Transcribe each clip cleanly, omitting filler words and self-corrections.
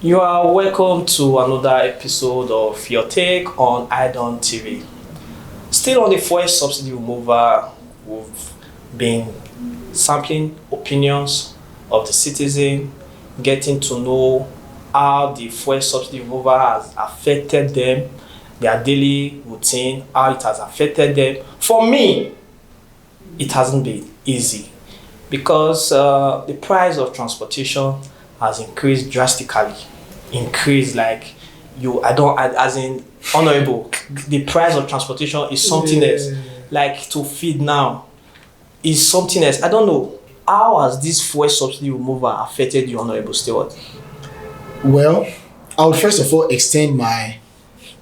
You are welcome to another episode of Your Take on iDON TV. Still on the fuel subsidy removal, we've been sampling opinions of the citizen, getting to know how the fuel subsidy removal has affected them, their daily routine, how it has affected them. For me, it hasn't been easy because the price of transportation has increased drastically. Increased like as in honorable. The price of transportation is something else. Like to feed now is something else. I don't know. How has this fuel subsidy removal affected you, Honorable Stewart? Well, I would first of all extend my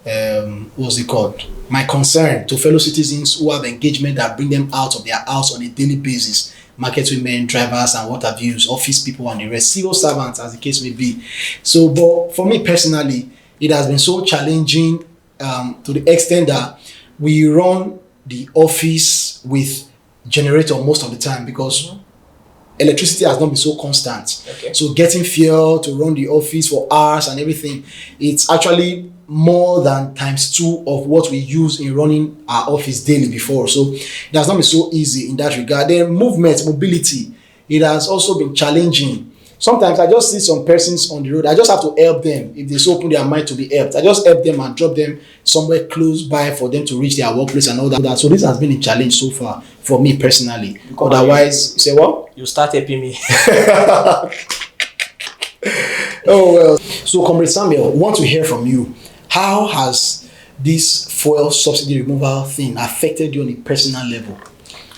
my concern to fellow citizens who have engagement that bring them out of their house on a daily basis. Market women, drivers, and what have you, office people, and the rest, civil servants, as the case may be. So, but for me personally, it has been so challenging to the extent that we run the office with generator most of the time because electricity has not been so constant. Okay. So getting fuel to run the office for hours and everything, it's actually more than ×2 of what we use in running our office daily before. So it has not been so easy in that regard. Then mobility, it has also been challenging. Sometimes I just see some persons on the road, I just have to help them if they so open their mind to be helped. I just help them and drop them somewhere close by for them to reach their workplace and all that. So this has been a challenge so far for me personally. Otherwise, you say what? You start helping me. Oh well. So Comrade Samuel, want to hear from you. How has this fuel subsidy removal thing affected you on a personal level?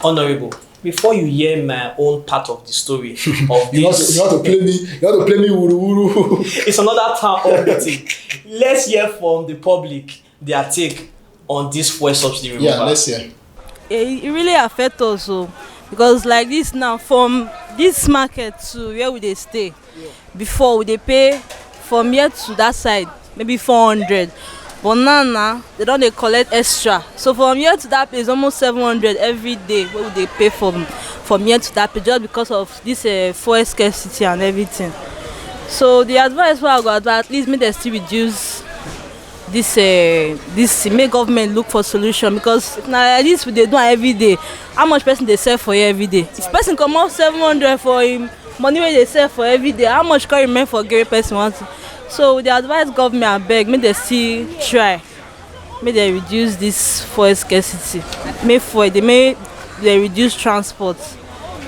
Honorable, before you hear my own part of the story of you have to play me wuru wuru. It's another town hall meeting. Let's hear from the public their take on this fuel subsidy removal. Yeah, let's hear. It really affects us because like this now, from this market to where we dey stay, before we dey pay from here to that side maybe 400, but now they don dey collect extra, so from here to that place almost 700 every day wey we dey pay from here to that place just because of this fuel scarcity and everything. So the advice wey I go advise, at least make dem still reduce this make government look for solution, because na like this we dey do am every day. How much person dey sell for here every day? If person comot 700 for him money wey dey sell for every day, how much can remain for gary person want to? So we dey advise government abeg make dem still try make dem reduce this fuel scarcity, make dem reduce transport,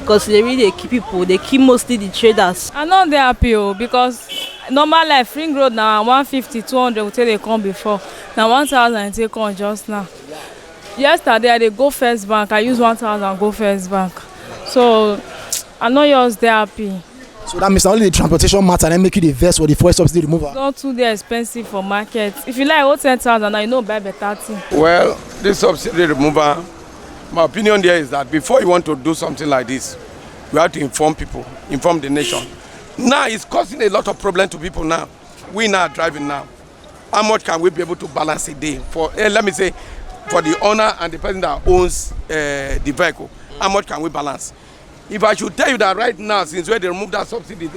because they really dey kill people, dey kill mostly the traders. I no dey happy because normal life ring road na 150 200 we take dey come before, na 1000 I take come just now. Yesterday I dey go first bank, I use 1000 go first bank, so I no just dey happy. So that means only the transportation matter and make you the vex for the fuel subsidy removal. Not too dey expensive for market. If you like hold 10,000 now, you know buy better thing. Well, this subsidy removal, my opinion there is that before you want to do something like this, you have to inform people, inform the nation. Now it's causing a lot of problem to people now. We now driving now. How much can we be able to balance a day for? Let me say, for the owner and the person that owns the vehicle, how much can we balance? If I should tell you that right now, since when they removed that subsidy,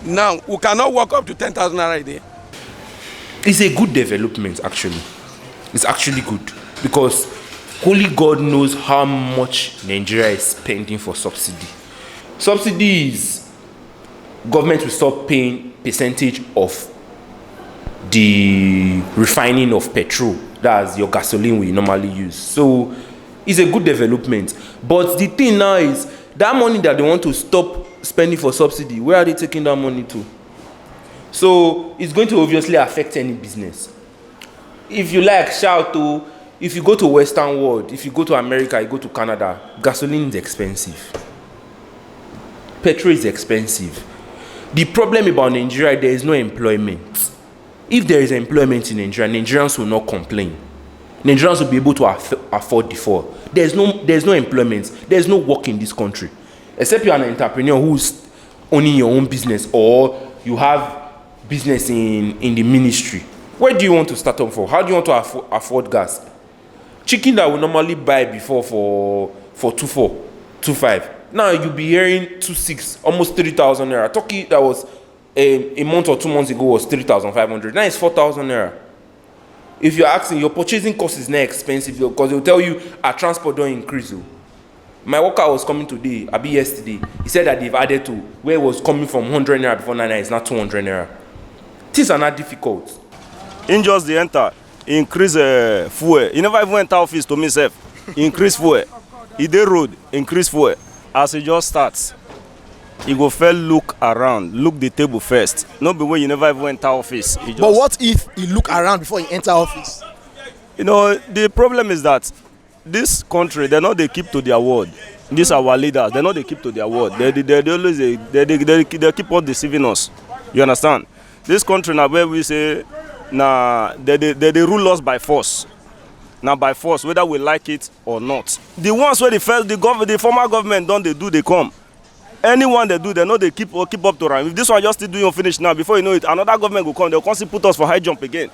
now we cannot walk up to 10,000 naira a day. It's a good development, actually. It's actually good because only God knows how much Nigeria is spending for subsidy. Subsidy is government will stop paying percentage of the refining of petrol. That's your gasoline we normally use. So it's a good development. But the thing now is that money that they want to stop spending for subsidy, where are they taking that money to? So it's going to obviously affect any business. If you like shout to, if you go to Western world, if you go to America, you go to Canada, gasoline is expensive. Petrol is expensive. The problem about Nigeria, there is no employment. If there is employment in Nigeria, Nigerians will not complain. Nigerians will be able to afford the fuel. There's no employment. There's no work in this country. Except you're an entrepreneur who's owning your own business, or you have business in the ministry. Where do you want to start up for? How do you want to afford gas? Chicken that we normally buy before for 2.4, 2.5. Now you'll be hearing 2.6, almost 3,000 naira. Turkey that was a month or 2 months ago was 3,500. Now it's 4,000 naira. If you're asking, your purchasing cost is not expensive because they'll tell you our transport don't increase. My worker was coming today, yesterday. He said that they've added to where it was coming from 100 naira before 9 naira, it's not 200 naira. Things are not difficult. In just the enter, increase fuel. He never even enter office to myself. Increase fuel. He dey road, increase fuel. As he just starts, he go first look around, look the table first. No be when you never even enter office. But what if he look around before he enter office? You know, the problem is that this country, they know they keep to their word. These are our leaders. They know they keep to their word. They always they keep on deceiving us. You understand? This country now where we say, they rule us by force. Now by force, whether we like it or not. The ones where the former government don't they do, they come. Anyone they do, they know they keep up to run. If this one just still doing finish now, before you know it, another government will come. They'll constantly put us for high jump again.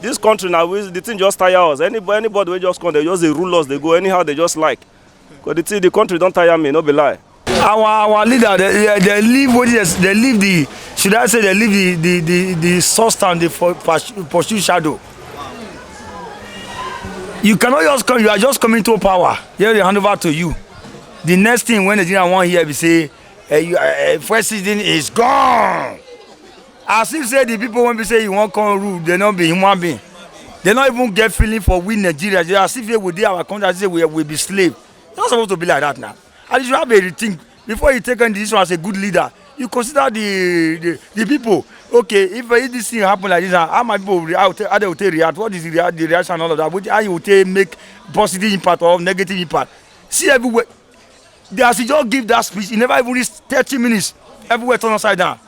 This country now, the thing just tire us. Anybody will just come, they just they rule us, they go anyhow they just like. Because the country don't tire me, no be lie. Our leader, they leave what they leave the, should I say they leave the substance, they pursue shadow. You cannot just come, you are just coming to power. Here they hand over to you. The next thing when the Nigerian want here, we say, first season is gone. As if say the people when we say you want come rule, they not be human being. They not even get feeling for we Nigeria. They as if we did our country, say we be slave. It's not supposed to be like that now. And you should have a rethink before you take on this one as a good leader. You consider the people. Okay, if this thing happen like this, how my people how they will react? What is the reaction and all of that? How you will make positive impact or negative impact? See everywhere. As he just give that speech, he never even reached 30 minutes. Everywhere turn upside down.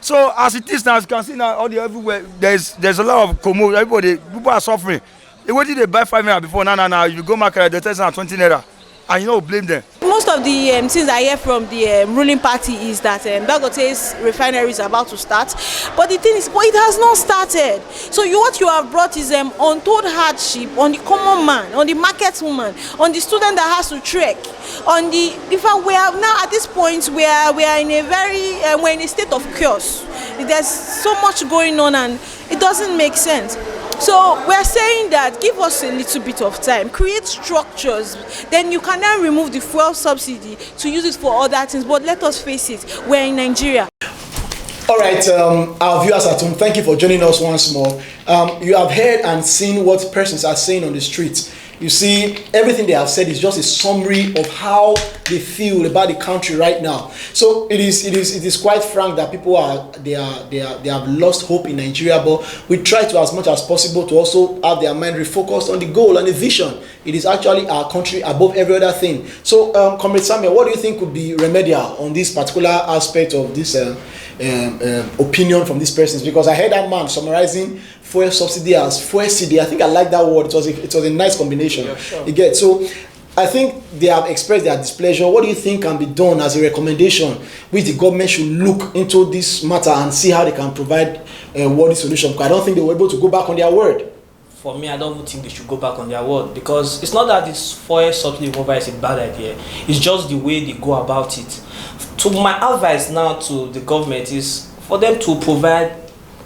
So as it is now, as you can see now, all the everywhere there's a lot of commotion. Everybody, people are suffering. What did they buy 5 naira before? Now you go market, they tell them 20 naira, and you know blame them. Most of the things I hear from the ruling party is that Dangote's refinery is about to start, but the thing is, it has not started. So what you have brought is untold hardship on the common man, on the market woman, on the student that has to trek, on the. In fact, we are now at this point where we are in a we're in a state of chaos. There's so much going on, and it doesn't make sense. So we're saying that give us a little bit of time, create structures, then you can then remove the fuel subsidy to use it for other things. But let us face it, we're in Nigeria. All right, our viewers at home, thank you for joining us once more. You have heard and seen what persons are saying on the streets. You see, everything they have said is just a summary of how they feel about the country right now. So it is quite frank that people they have lost hope in Nigeria, but we try to as much as possible to also have their mind refocused on the goal and the vision. It is actually our country above every other thing. So, Comrade Samuel, what do you think could be remedial on this particular aspect of this opinion from these persons? Because I heard that man summarizing fuel subsidy as fuel CD. I think I like that word. It was a nice combination. Yeah, sure. You get so. I think they have expressed their displeasure. What do you think can be done as a recommendation which the government should look into this matter and see how they can provide a worthy solution? Because I don't think they were able to go back on their word. For me, I don't think they should go back on their word, because it's not that this fuel subsidy removal is a bad idea. It's just the way they go about it. So my advice now to the government is for them to provide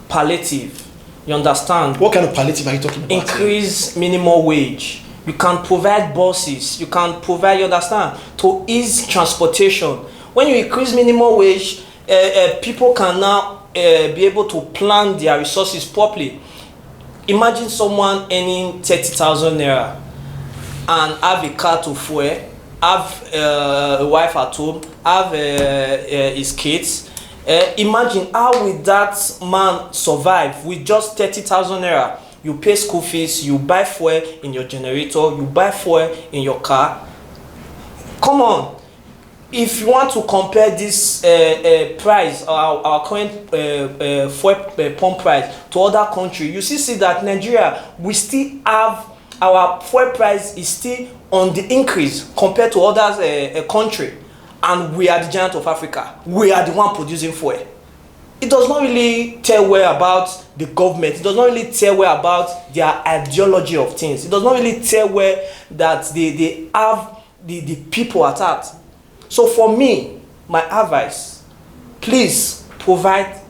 palliative. You understand? What kind of palliative are you talking about? Increase minimum wage. You can provide buses. You can provide, you understand, to ease transportation. When you increase minimum wage, people can now be able to plan their resources properly. Imagine someone earning 30,000 naira and have a car to fuel, have a wife at home, have his kids. Imagine how will that man survive with just 30,000 naira? You pay school fees, you buy fuel in your generator, you buy fuel in your car. Come on. If you want to compare this price, our current fuel pump price to other countries, you see that Nigeria, we still have our fuel price is still on the increase compared to other countries. And we are the giant of Africa. We are the one producing fuel. It does not really tell well about the government. It does not really tell well about their ideology of things. It does not really tell well that they have the people at heart. So for me, my advice, please provide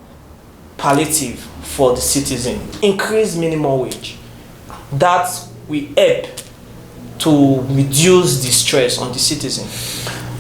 palliative for the citizen, increase minimum wage. That will help to reduce the stress on the citizen.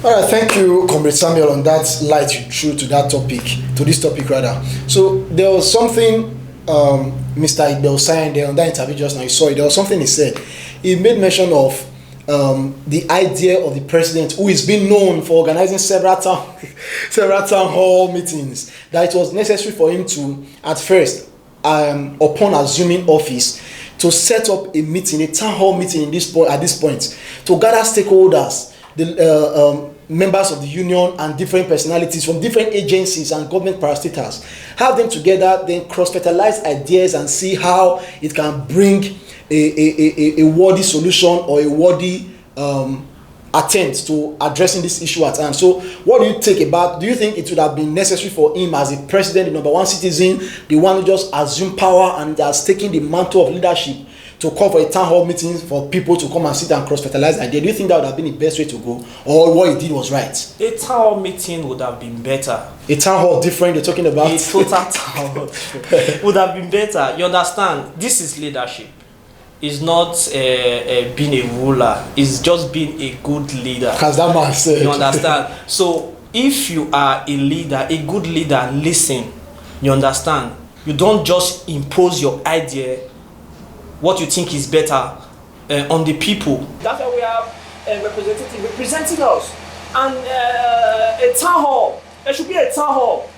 All right, thank you, Comrade Samuel, on that light you threw to that topic, to this topic rather. So there was something Mr. Iqbal signed there on that interview just now. You saw it. There was something he said. He made mention of the idea of the president, who is being known for organizing several town hall meetings, that it was necessary for him to, at first, upon assuming office, to set up a meeting, a town hall meeting at this point, to gather stakeholders, the members of the union and different personalities from different agencies and government parastatals, have them together, then cross-fertilize ideas and see how it can bring a worthy solution or a worthy attempt to addressing this issue at hand. So what do you take about, do you think it would have been necessary for him as a president, the number one citizen, the one who just assumed power and has taken the mantle of leadership, to call for a town hall meeting for people to come and sit and cross-fertilize ideas? Do you think that would have been the best way to go, or what he did was right? A town hall meeting would have been better. A town hall different, you're talking about? A total town hall would have been better. You understand? This is leadership. It's not being a ruler. It's just being a good leader. As that man said. You understand? So if you are a leader, a good leader, listen. You understand? You don't just impose your idea, what you think is better, on the people. That's why we have a representative representing us. And a town hall. There should be a town hall.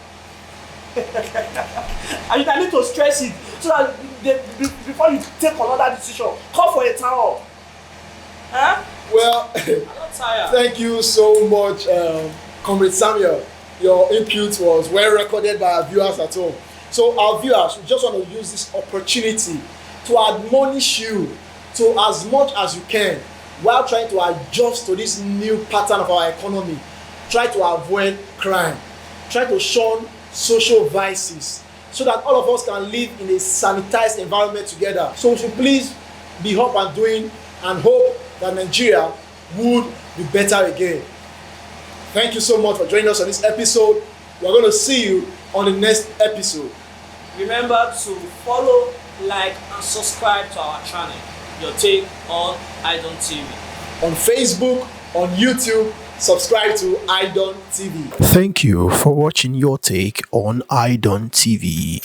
And I need to stress it so that before you take another decision, call for a town hall. Huh? Well, I'm not tired. Thank you so much, Comrade Samuel. Your input was well recorded by our viewers at home. So our viewers, we just want to use this opportunity to admonish you to, as much as you can, while trying to adjust to this new pattern of our economy, try to avoid crime, try to shun social vices, so that all of us can live in a sanitized environment together. So we should please be up and doing and hope that Nigeria would be better again. Thank you so much for joining us on this episode. We're going to see you on the next episode. Remember to follow, like, and subscribe to our channel, Your Take on iDON TV. On Facebook, on YouTube, subscribe to iDON TV. Thank you for watching Your Take on iDON TV.